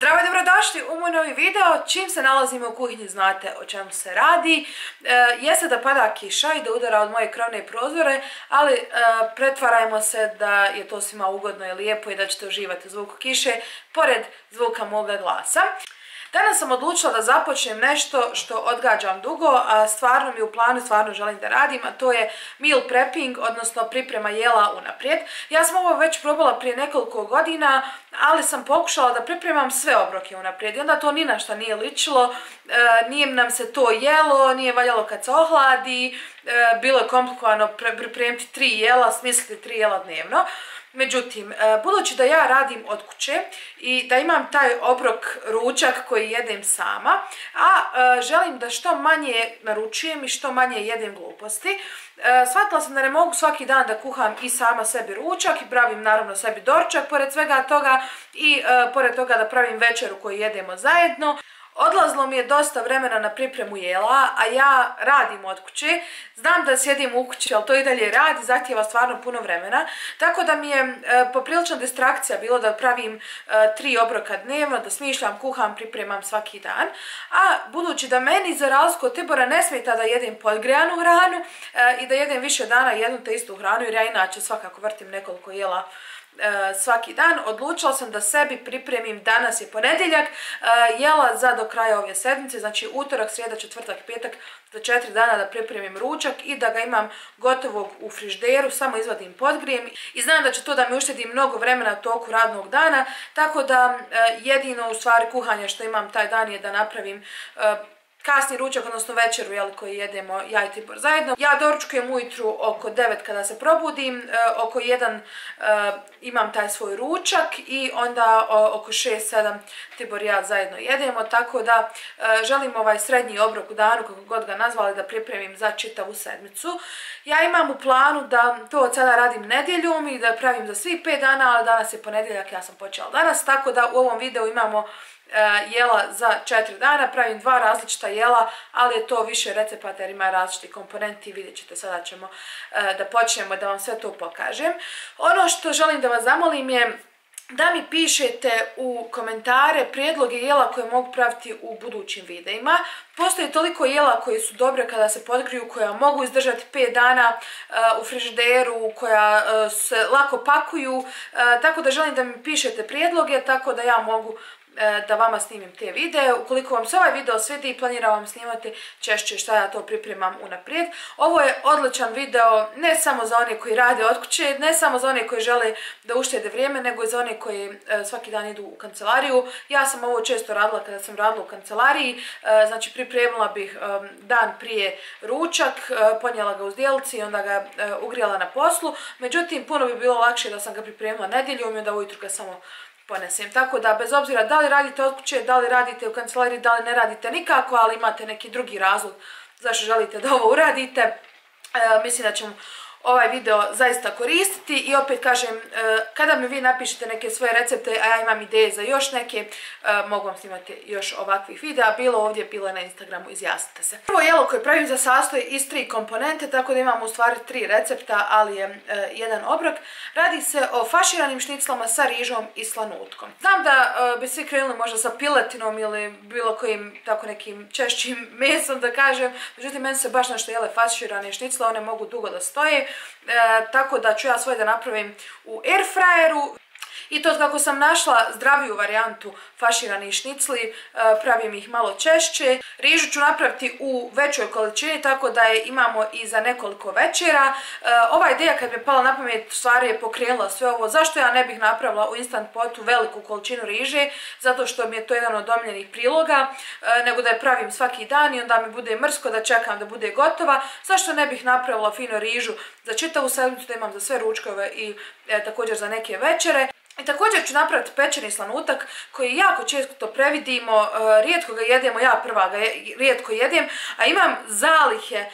Zdravo i dobrodošli u moj novi video. Čim se nalazimo u kuhinji znate o čemu se radi. Jeste da pada kiša i da udara od moje krovne prozore, ali pretvarajmo se da je to svima ugodno i lijepo i da ćete uživati u zvuku kiše pored zvuka moga glasa. Danas sam odlučila da započnem nešto što odgađam dugo, a stvarno mi u planu, stvarno želim da radim, a to je meal prepping, odnosno priprema jela unaprijed. Ja sam ovo već probala prije nekoliko godina, ali sam pokušala da pripremam sve obroke unaprijed i onda to ni na šta nije ličilo, nije nam se to jelo, nije valjalo kad se ohladi, bilo je komplikovano pripremiti 3 jela, smisliti 3 jela dnevno. Međutim, budući da ja radim od kuće i da imam taj obrok ručak koji jedem sama, a želim da što manje naručujem i što manje jedem gluposti, shvatila sam da ne mogu svaki dan da kuham i sama sebi ručak i pravim naravno sebi doručak pored svega toga i pored toga da pravim večeru koju jedemo zajedno. Odlazilo mi je dosta vremena na pripremu jela, a ja radim od kuće. Znam da sjedim u kući, ali to i dalje radi, zahtijeva stvarno puno vremena. Tako da mi je poprilična distrakcija bilo da pravim 3 obroka dnevno, da smišljam, kuham, pripremam svaki dan. A budući da meni za razliku od Tibora ne smeta da jedem podgrijanu hranu i da jedem više dana jednu te istu hranu, jer ja inače svakako vrtim nekoliko jela svaki dan, odlučila sam da sebi pripremim, danas je ponedjeljak, jela za do kraja ove sedmice, znači utorak, srijeda, četvrtak, petak, za 4 dana da pripremim ručak i da ga imam gotovog u frižderu, samo izvadim, podgrijem i znam da će to da mi uštedi mnogo vremena u toku radnog dana, tako da jedino u stvari kuhanje što imam taj dan je da napravim kasni ručak, odnosno večeru koji jedemo ja i Tibor zajedno. Ja doručkujem ujutru oko 9 kada se probudim, oko 1 imam taj svoj ručak i onda oko 6-7 Tibor i ja zajedno jedemo, tako da želim ovaj srednji obrok u danu, kako god ga nazvali, da pripremim za čitavu sedmicu. Ja imam u planu da to od sada radim nedjeljom i da pravim za svih 5 dana, ali danas je ponedjeljak, ja sam počela danas, tako da u ovom videu imamo jela za 4 dana, pravim 2 različita jela, ali je to više recepata jer ima različiti komponenti, vidjet ćete, sada ćemo da počnemo da vam sve to pokažem. Ono što želim da vas zamolim je da mi pišete u komentare prijedloge jela koje mogu praviti u budućim videima. Postoji toliko jela koji su dobre kada se podgriju, koja mogu izdržati 5 dana u frižideru, koja se lako pakuju, tako da želim da mi pišete prijedloge, tako da ja mogu da vama snimim te videe. Ukoliko vam se ovaj video svidi i planiram vam snimati češće šta ja to pripremam unaprijed. Ovo je odličan video ne samo za one koji rade od kuće, ne samo za one koji žele da uštede vrijeme, nego i za one koji svaki dan idu u kancelariju. Ja sam ovo često radila kada sam radila u kancelariji, znači pripremila bih dan prije ručak, ponijela ga u zdjelici i onda ga ugrijala na poslu. Međutim, puno bi bilo lakše da sam ga pripremila nedjeljom i onda ujutro ga samo ponesem. Tako da bez obzira da li radite od kuće, da li radite u kancelariji, da li ne radite nikako, ali imate neki drugi razlog zašto želite da ovo uradite, mislim da ćemo ovaj video zaista koristiti i opet kažem, kada mi vi napišete neke svoje recepte, a ja imam ideje za još neke, mogu vam snimati još ovakvih videa, bilo ovdje, bilo na Instagramu, izjasnite se. Prvo jelo koje pravim za sastoji iz 3 komponente, tako da imamo u stvari 3 recepta, ali je jedan obrok. Radi se o faširanim šniclama sa rižom i slanutkom. Znam da bi svi krenuli možda sa piletinom ili bilo kojim tako nekim češćim mesom da kažem, međutim meni se baš nešto jele faširane šnicle, one mogu dugo da stoje. Tako da ću ja svoje da napravim u airfryeru. I to kako sam našla zdraviju varijantu faširanih šnicli, pravim ih malo češće. Rižu ću napraviti u većoj količini, tako da je imamo i za nekoliko večera. Ova ideja kad mi je pala na pamet, stvari je pokrenula sve ovo. Zašto ja ne bih napravila u instant potu veliku količinu riže? Zato što mi je to jedan od omiljenih priloga, nego da je pravim svaki dan i onda mi bude mrsko da čekam da bude gotova. Zašto ne bih napravila fino rižu za čitavu sedmicu, da imam za sve ručkove i također za neke večere. I također ću napraviti pečeni slanutak koji jako često previdimo, rijetko ga jedemo, ja prva ga rijetko jedem, a imam zalihe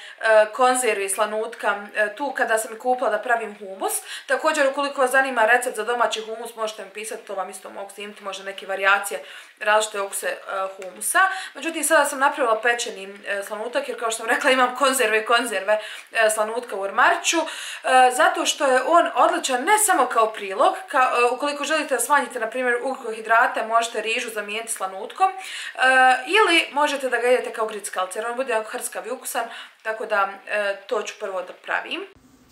konzervi slanutka tu kada sam kupila da pravim humus. Također ukoliko vas zanima recept za domaći humus možete mi pisati, to vam isto mogu snimiti, možda neke varijacije različite okuse humusa. Međutim, sada sam napravila pečeni slanutak jer kao što sam rekla imam konzerve slanutka u ormarču, zato što je on odličan ne samo kao prilog, ukoliko Ukoliko želite da smanjite, na primjer, ugljikohidrate, možete rižu zamijeniti slanutkom ili možete da ga jedete kao grickalice, jer on bude jako hrskav i ukusan, tako da to ću prvo da pravim.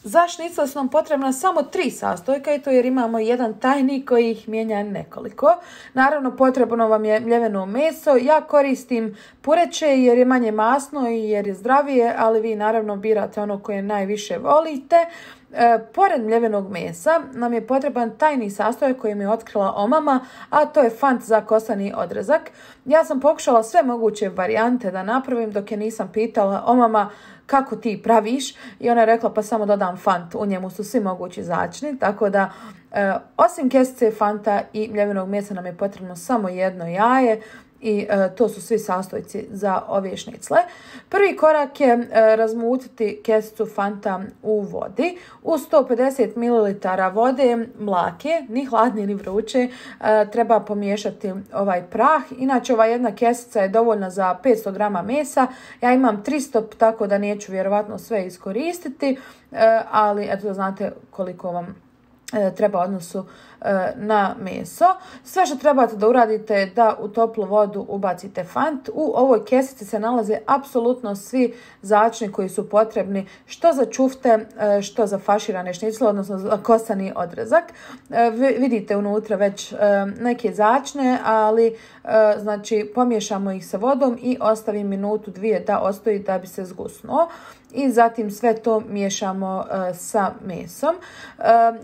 Za šnicl su nam potrebna samo 3 sastojka i to jer imamo jedan tajnik koji ih mijenja nekoliko. Naravno potrebno vam je mljeveno meso. Ja koristim pureće jer je manje masno i jer je zdravije, ali vi naravno birate ono koje najviše volite. Pored mljevenog mesa nam je potreban tajni sastojak koji mi je otkrila omama, a to je fant za kosani odrezak. Ja sam pokušala sve moguće varijante da napravim dok je nisam pitala omama kako ti praviš i ona je rekla pa samo dodam fant, u njemu su svi mogući začini, tako da osim kesice fanta i mljevenog mesa nam je potrebno samo jedno jaje i to su svi sastojci za ove šnicle. Prvi korak je razmutiti kesicu fanta u vodi. U 150 ml vode mlake, ni hladne ni vruće, treba pomiješati ovaj prah. Inače ova jedna kesica je dovoljna za 500 grama mesa. Ja imam 300, tako da neću vjerovatno sve iskoristiti, ali eto da znate koliko vam treba odnosu na meso. Sve što trebate da uradite je da u toplu vodu ubacite fant. U ovoj kesici se nalaze apsolutno svi začini koji su potrebni što za čufte, što za faširane šnicle, odnosno za kosani odrezak. Vidite unutra već neke začine, ali znači pomiješamo ih sa vodom i ostavim minutu, dvije da ostoji da bi se zgusnuo. I zatim sve to miješamo sa mesom.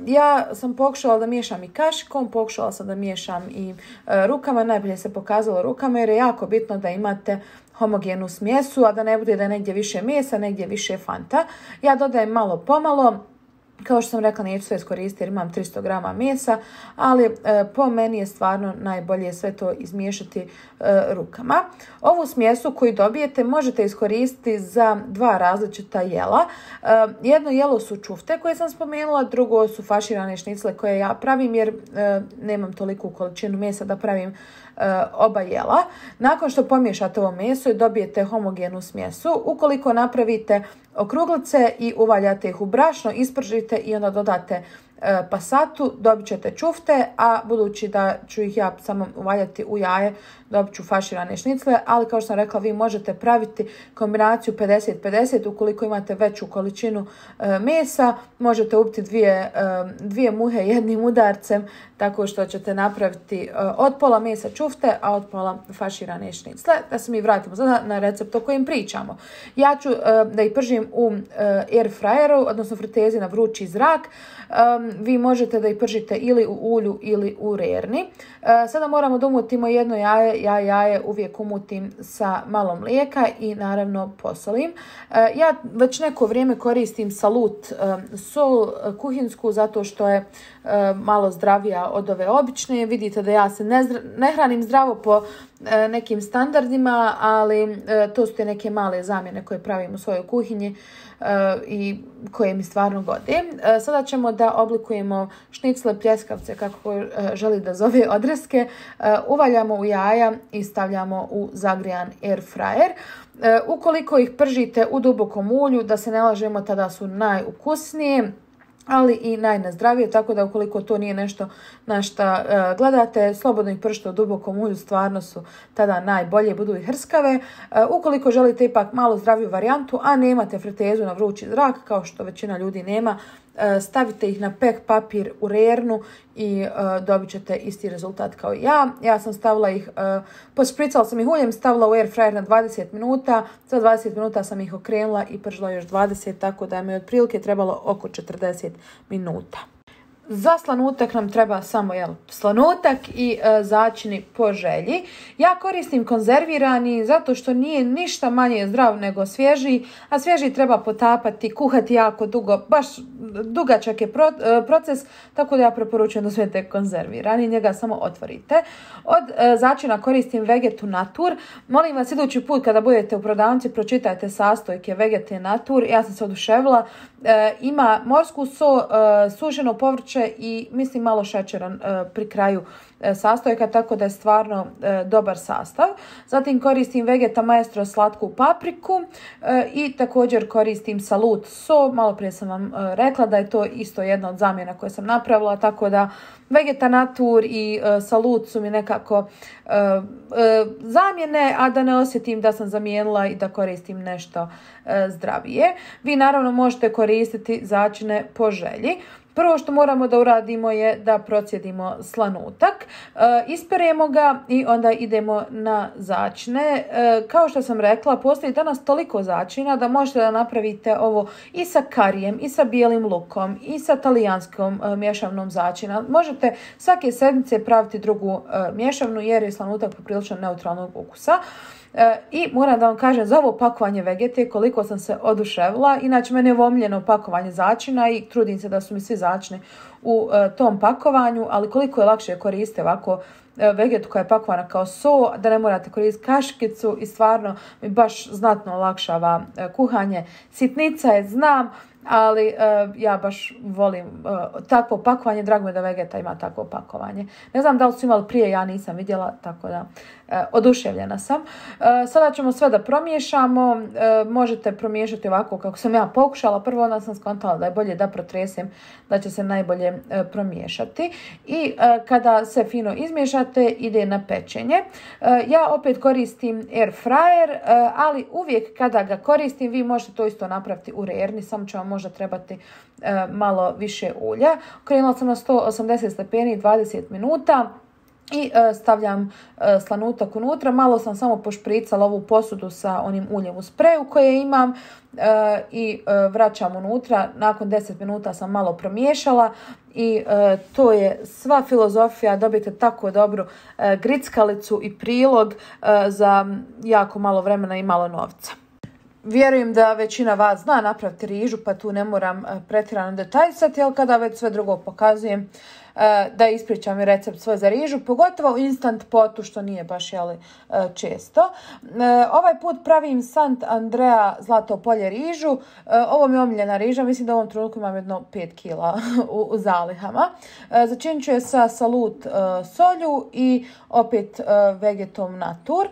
Ja sam pokušala da miješam i kašikom, pokušala sam da miješam i rukama. Najbolje se pokazalo rukama jer je jako bitno da imate homogenu smjesu, a da ne bude da je negdje više mesa, negdje više fanta. Ja dodajem malo pomalo. Kao što sam rekla, neću sve iskoristiti jer imam 300 grama mesa, ali po meni je stvarno najbolje sve to izmiješati rukama. Ovu smjesu koju dobijete možete iskoristiti za 2 različita jela. Jedno jelo su čufte koje sam spomenula, drugo su faširane šnicle koje ja pravim jer nemam toliku količinu mesa da pravim oba jela. Nakon što pomiješate ovo meso i dobijete homogenu smjesu, ukoliko napravite okruglice i uvaljate ih u brašno, ispržite i onda dodate pasatu, dobit ćete čufte, a budući da ću ih ja samo uvaljati u jaje, dobit ću faširane šnicle, ali kao što sam rekla, vi možete praviti kombinaciju 50-50, ukoliko imate veću količinu mesa, možete ubiti dvije muhe jednim udarcem, tako što ćete napraviti od pola mesa čufte, a od pola faširane šnicle. Da se mi vratimo sada na recept o kojem pričamo. Ja ću da ih pržim u air fryeru, odnosno fritezi na vrući zrak. Vi možete da ih pržite ili u ulju ili u rerni. Sada moramo da umutimo jedno jaje. Ja jaje uvijek umutim sa malo mlijeka i naravno posolim. Ja već neko vrijeme koristim Salut sol kuhinsku zato što je malo zdravija od ove obične. Vidite da ja se ne hranim zdravo po nekim standardima, ali to su te neke male zamjene koje pravim u svojoj kuhinji i koje mi stvarno gode. Sada ćemo da oblikujemo šnicle, pljeskavce, kako želi da zove, odreske. Uvaljamo u jaja i stavljamo u zagrijan air fryer. Ukoliko ih pržite u dubokom ulju, da se ne lažemo, tada su najukusnije, ali i najnezdravije, tako da ukoliko to nije nešto na što gledate, slobodno ih pržite u dubokom ulju, stvarno su tada najbolje, budu i hrskave. Ukoliko želite ipak malo zdraviju varijantu, a nemate fritezu na vrući zrak, kao što većina ljudi nema, stavite ih na pek papir u rernu i dobit ćete isti rezultat kao i ja. Ja sam stavila ih, pospricala sam ih uljem, stavila u air fryer na 20 minuta. Za 20 minuta sam ih okrenula i pržila još 20, tako da mi je otprilike trebalo oko 40 minuta. Za slanutak nam treba samo slanutak i začini po želji. Ja koristim konzervirani zato što nije ništa manje zdrav nego svježi, a svježi treba potapati, kuhati jako dugo, baš dugačak je proces, tako da ja preporučujem da uzmete konzervirani, njega samo otvorite. Od začina koristim Vegeta Natur. Molim vas, idući put kada budete u prodavnici, pročitajte sastojke Vegeta Natur. Ja sam se oduševila. Ima morsku so, sušeno povrće i mislim malo šećera pri kraju sastojka, tako da je stvarno dobar sastav. Zatim koristim Vegeta Maestro slatku papriku i također koristim Salut so. Malo prije sam vam rekla da je to isto jedna od zamjena koje sam napravila, tako da Vegeta Natur i Salut su mi nekako zamjene, a da ne osjetim da sam zamijenila i da koristim nešto zdravije. Vi naravno možete koristiti začine po želji. Prvo što moramo da uradimo je da procjedimo slanutak, isperemo ga i onda idemo na začine. Kao što sam rekla, postoji danas toliko začina da možete da napravite ovo i sa karijem, i sa bijelim lukom, i sa talijanskom mješavnom začina. Možete svake sedmice praviti drugu mješavnu jer je slanutak poprilično neutralnog ukusa. I moram da vam kažem za ovo pakovanje Vegete koliko sam se oduševila. Inače, meni je ovo omiljeno pakovanje začina i trudim se da su mi svi začini u tom pakovanju, ali koliko je lakše koristiti ovako Vegetu koja je pakovana kao so, da ne morate koristiti kaškicu i stvarno mi baš znatno olakšava kuhanje. Sitnica je, znam, ali ja baš volim takvo pakovanje. Drago mi je da Vegeta ima takvo pakovanje. Ne znam da li su imali prije, ja nisam vidjela, tako da oduševljena sam. Sada ćemo sve da promiješamo. Možete promiješati ovako kako sam ja pokušala. Prvo onda sam skontala da je bolje da protresem, da će se najbolje promiješati. I kada se fino izmiješate, ide na pečenje. Ja opet koristim air fryer, ali uvijek kada ga koristim, vi možete to isto napraviti u rerni, samo će vam možda trebati malo više ulja. Okrenula sam na 180 stepeni 20 minuta. I stavljam slanutak unutra. Malo sam samo pošpricala ovu posudu sa onim uljem u spreju koje imam i vraćam unutra. Nakon 10 minuta sam malo promiješala i to je sva filozofija. Dobijete tako dobru grickalicu i prilog za jako malo vremena i malo novca. Vjerujem da većina vas zna napraviti rižu, pa tu ne moram pretjerano detaljsati, ali kada već sve drugo pokazujem, da ispričam i recept svoj za rižu, pogotovo u instant potu, što nije baš često. Ovaj put pravim Sant Andrea Zlato polje rižu. Ovo mi je omiljena riža, mislim da u ovom trenutku imam jedno 5 kila u zalihama. Začinit ću je sa Salut solju i opet Vegetom Natur.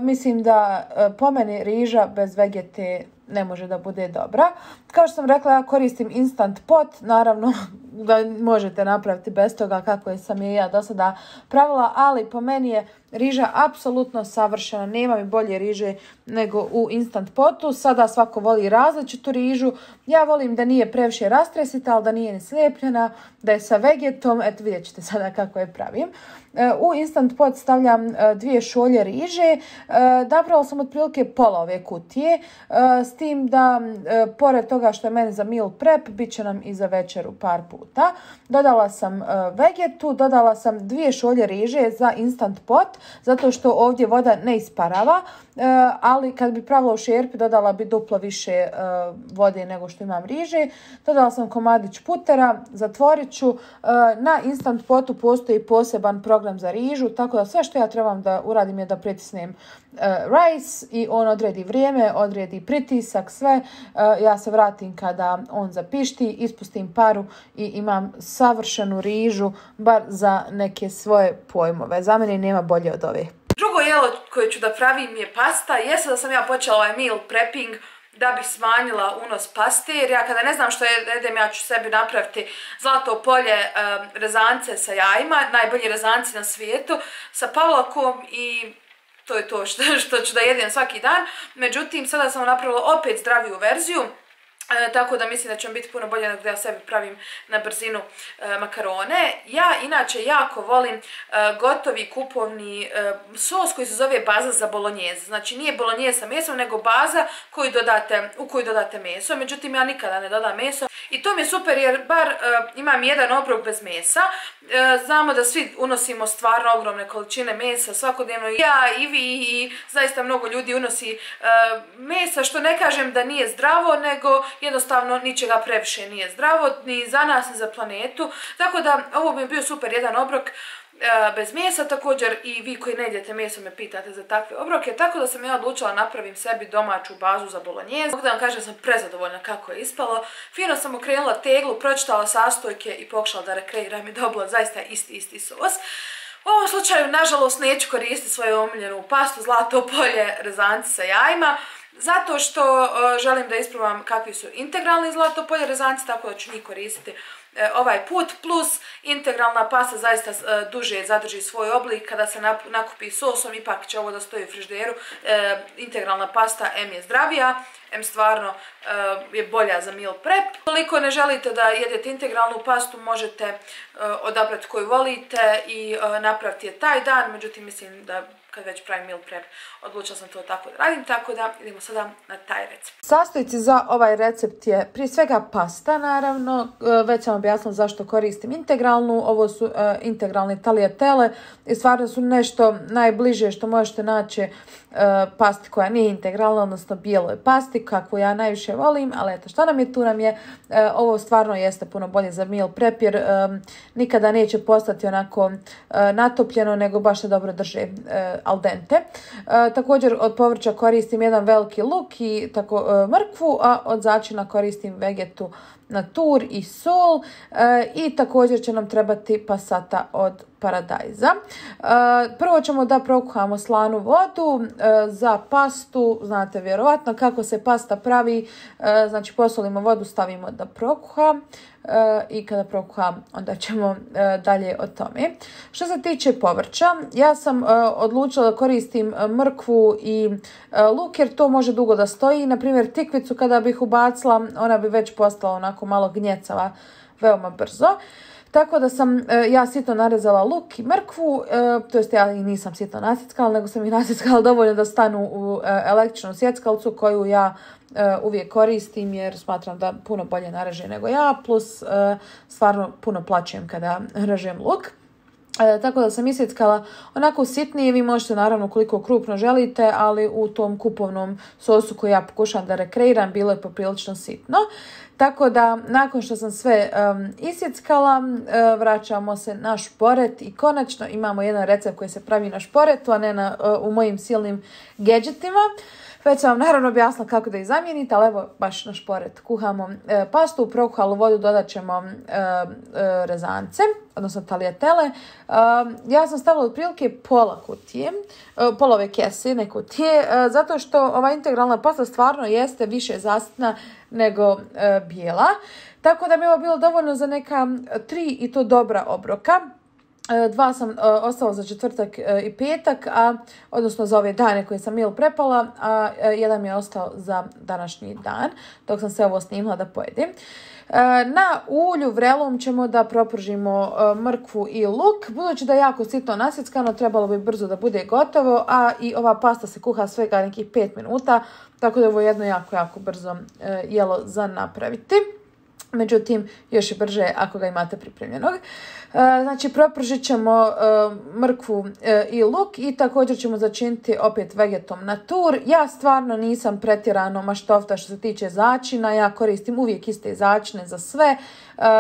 Mislim da po meni riža bez Vegete ne može da bude dobra. Kao što sam rekla, ja koristim instant pot, naravno da možete napraviti bez toga kako sam je ja do sada pravila, ali po meni je riža apsolutno savršena, nema mi bolje riže nego u instant potu. Sada svako voli različitu rižu, ja volim da nije previše rastresita, ali da nije ni slijepljena, da je sa Vegetom, eto vidjet ćete sada kako je pravim. U instant pot stavljam 2 šolje riže, napravila sam otprilike pola ove kutije, s tim da pored toga što je meni za meal prep, bit će nam i za večeru par puta. Dodala sam Vegetu, dodala sam 2 šolje riže za instant pot, zato što ovdje voda ne isparava, ali kad bi pravila u šerpi dodala bi duplo više vode nego što imam riže. Dodala sam komadić putera, zatvorit ću. Na instant potu postoji poseban program za rižu, tako da sve što ja trebam da uradim je da pritisnem rice i on odredi vrijeme, odredi pritisak, sve. Ja se vratim kada on zapišti, ispustim paru i imam savršenu rižu, bar za neke svoje pojmove. Za mene nema bolje od ove. Drugo jelo koje ću da pravim je pasta. Jeste da sam ja počela ovaj meal prepping da bih smanjila unos paste, jer ja kada ne znam što jedem, ja ću sebi napraviti zlato polje rezance sa jajima, najbolji rezanci na svijetu, sa pavlakom i to je to što ću da jedem svaki dan. Međutim, sada sam napravila opet zdraviju verziju. Tako da mislim da će biti puno bolje nego da ja sebi pravim na brzinu makarone. Ja inače jako volim gotovi kupovni sos koji se zove baza za bolognese. Znači nije bolognese sa mesom, nego baza u koju dodate meso. Međutim, ja nikada ne dodam meso. I to mi je super jer bar imam jedan obrok bez mesa. Znamo da svi unosimo stvarno ogromne količine mesa svakodnevno. Ja i vi i zaista mnogo ljudi unosi mesa, što ne kažem da nije zdravo, nego jednostavno ničega previše nije zdravo, ni za nas, ni za planetu. Tako da ovo bi bio super jedan obrok bez mesa. Također i vi koji ne jedete meso me pitate za takve obroke, tako da sam ja odlučila napravim sebi domaću bazu za bolognese. Mogu da vam kažem da sam prezadovoljna kako je ispalo. Fino sam okrenula teglu, pročitala sastojke i pokušala da rekreiram i dobila zaista isti sos. U ovom slučaju, nažalost, neću koristiti svoju omiljenu pastu Zlato polje rezanci sa jajima, zato što želim da isprobam kakvi su integralni Zlato polje rezanci, tako da ću njih koristiti ovaj put, plus integralna pasta zaista duže zadrži svoj oblik kada se nakupi sosom, ipak će ovo da stoji u frižideru. Integralna pasta M je zdravija, M stvarno je bolja za meal prep. Koliko ne želite da jedete integralnu pastu, možete odabrati koju volite i napraviti je taj dan, međutim mislim da kad već pravim meal prep, odlučila sam to tako da radim, tako da idemo sada na taj recept. Sastojci za ovaj recept je prije svega pasta, naravno, već sam objasnila zašto koristim integralnu, ovo su integralne tagliatelle i stvarno su nešto najbliže što možete naći pasti koja nije integralna, odnosno bijeloj pasti, kakvu ja najviše volim, ali eto što nam je tu nam je, ovo stvarno jeste puno bolje za meal prep jer nikada neće postati onako natopljeno, nego baš se dobro drže al dente. Također od povrća koristim jedan veliki luk i tako mrkvu, a od začina koristim vegetu natur i sol i također će nam trebati pasata od paradajza. Prvo ćemo da prokuhamo slanu vodu za pastu, znate vjerovatno kako se pasta pravi, znači posolimo vodu, stavimo da prokuha i kada prokuha onda ćemo dalje o tome. Što se tiče povrća, ja sam odlučila da koristim mrkvu i luk jer to može dugo da stoji. Na primjer tikvicu kada bih ubacila, ona bi već postala onako malo gnjecava veoma brzo. Tako da sam ja sitno narezala luk i mrkvu, to jest ja i nisam sitno nasjeckala, nego sam ih nasjeckala dovoljno da stanu u električnu sjeckalcu koju ja uvijek koristim jer smatram da puno bolje nareže nego ja, plus stvarno puno plačem kada režem luk. Tako da sam isjeckala onako sitnije, vi možete naravno koliko krupno želite, ali u tom kupovnom sosu koji ja pokušavam da rekreiram bilo je poprilično sitno. Tako da nakon što sam sve isjeckala, vraćamo se na šporet i konačno imamo jedan recept koji se pravi na šporetu, a ne u mojim silnim gadgetima. Već sam vam naravno objasnila kako da ih zamijenite, ali evo baš na šporet kuhamo pastu, u prokuhalu vodu dodat ćemo rezance, odnosno tagliatelle. Ja sam stavila otprilike pola kutije, polove kese, ne kutije, zato što ova integralna pasta stvarno jeste više zasitna nego bijela. Tako da mi je ovo bilo dovoljno za neka 3 i to dobra obroka. 2 sam ostavila za četvrtak i petak, odnosno za ove dane koje sam meal prepala, a jedan mi je ostao za današnji dan, dok sam se ovo snimila da pojedem. Na ulju vrelom ćemo da propržimo mrkvu i luk. Budući da je jako sitno nasjeckano, trebalo bi brzo da bude gotovo, a i ova pasta se kuha svega nekih 5 minuta, tako da je ovo jedno jako brzo jelo za napraviti. Međutim, još je brže ako ga imate pripremljenog. Znači, propržit ćemo mrkvu i luk i također ćemo začiniti opet vegetom natur. Ja stvarno nisam pretjerano maštovta što se tiče začina, ja koristim uvijek iste začine za sve.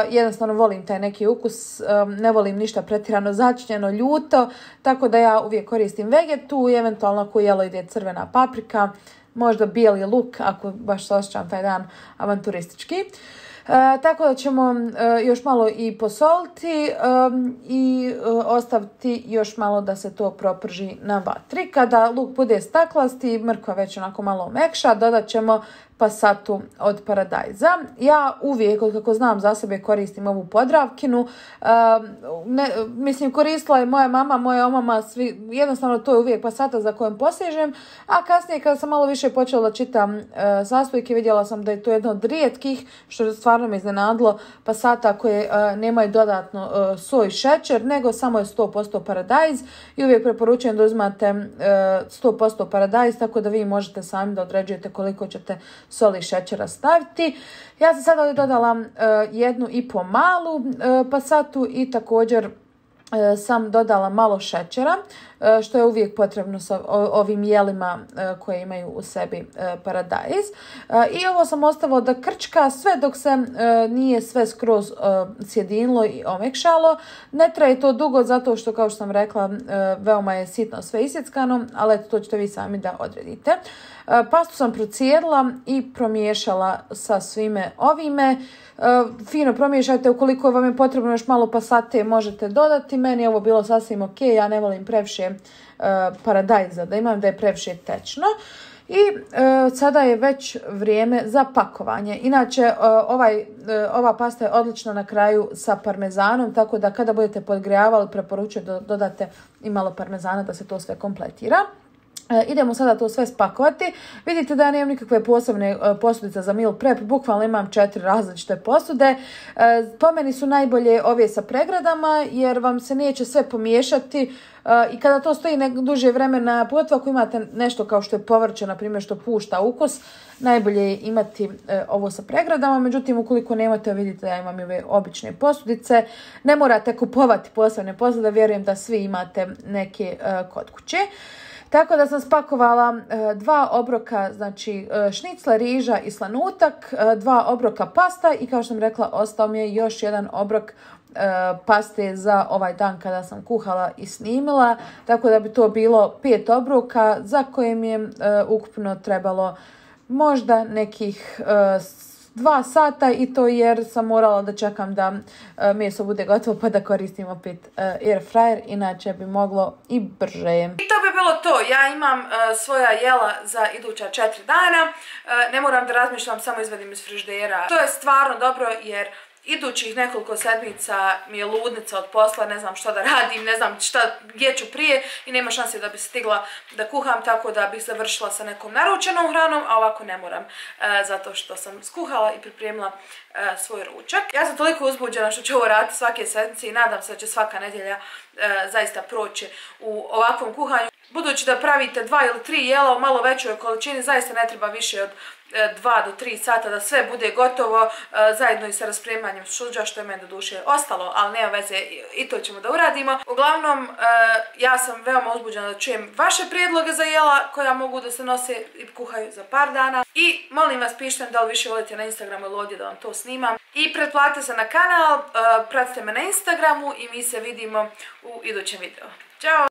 Jednostavno volim taj neki ukus, ne volim ništa pretjerano začinjeno, ljuto, tako da ja uvijek koristim vegetu i eventualno ako jelo ide crvena paprika, možda bijeli luk ako baš se osjećam taj dan avanturistički. Tako da ćemo još malo i posoliti i ostaviti još malo da se to proprži na vatri. Kada luk bude staklasti, mrkva već onako malo mekša, dodat ćemo pasatu od paradajza. Ja uvijek, kako znam za sebe, koristim ovu podravkinu. Mislim, koristila je moja mama, moja omama, svi, jednostavno to je uvijek pasata za kojom posežem, a kasnije kada sam malo više počela da čitam sastojke, vidjela sam da je to jedno od rijetkih, što stvarno me iznenadilo, pasata koje nemaju dodatno soj šećer, nego samo je 100% paradajz i uvijek preporučujem da uzmate 100% paradajz, tako da vi možete sami da određujete koliko ćete soli i šećera staviti. Ja sam sada dodala 1,5 malu pasatu i također sam dodala malo šećera, što je uvijek potrebno sa ovim jelima koje imaju u sebi paradajz. I ovo sam ostavila da krčka sve dok se nije sve skroz sjedinilo i omekšalo. Ne traje to dugo zato što, kao što sam rekla, veoma je sitno sve isjeckano, ali eto, to ćete vi sami da odredite. Pastu sam procijedila i promiješala sa svime ovime. Fino promiješajte, ukoliko vam je potrebno još malo pasate možete dodati, meni je ovo bilo sasvim ok, ja ne volim previše paradajza da imam, da je previše tečno. I sada je već vrijeme za pakovanje. Inače, ova pasta je odlična na kraju sa parmezanom, tako da kada budete podgrijavali, preporučujem da dodate i malo parmezana da se to sve kompletira. Idemo sada to sve spakovati. Vidite da ja nemam nikakve posebne posudice za meal prep, bukvalno imam 4 različite posude. Po meni su najbolje ove sa pregradama jer vam se neće sve pomiješati i kada to stoji duže vremena, pogotovo ako imate nešto kao što je povrće, na primjer što pušta ukus, najbolje je imati ovo sa pregradama. Međutim, ukoliko nemate, vidite ja imam i ove obične posudice. Ne morate kupovati posebne posude, vjerujem da svi imate neke kod kuće. Tako da sam spakovala 2 obroka, znači šnicle, riža i slanutak, 2 obroka pasta i kao što sam rekla, ostao mi je još jedan obrok paste za ovaj dan kada sam kuhala i snimila, tako da bi to bilo 5 obroka za koje mi je ukupno trebalo možda nekih 2 sata i to jer sam morala da čekam da meso bude gotovo pa da koristim opet air fryer, inače bi moglo i brže. I to bi bilo to, ja imam svoja jela za iduća 4 dana, ne moram da razmišljam, samo izvadim iz frižidera. To je stvarno dobro jer idućih nekoliko sedmica mi je ludnica od posla, ne znam što da radim, ne znam gdje ću prije i nema šanse da bi stigla da kuham, tako da bih završila sa nekom naručenom hranom, a ovako ne moram zato što sam skuhala i pripremila svoj ručak. Ja sam toliko uzbuđena što ću ovo raditi svake sedmice i nadam se da će svaka nedjelja zaista proći u ovakvom kuhanju. Budući da pravite 2 ili 3 jela u malo većoj količini, zaista ne treba više od 2 do 3 sata da sve bude gotovo, zajedno i sa raspremanjem suđa, što je meni do duše ostalo, ali nema veze, i to ćemo da uradimo. Uglavnom, ja sam veoma uzbuđena da čujem vaše prijedloge za jela koja mogu da se nose i kuhaju za par dana. I molim vas, pišite da li više volite na Instagramu ili ovdje da vam to snimam. I pretplatite se na kanal, pratite me na Instagramu i mi se vidimo u idućem videu. Ćao!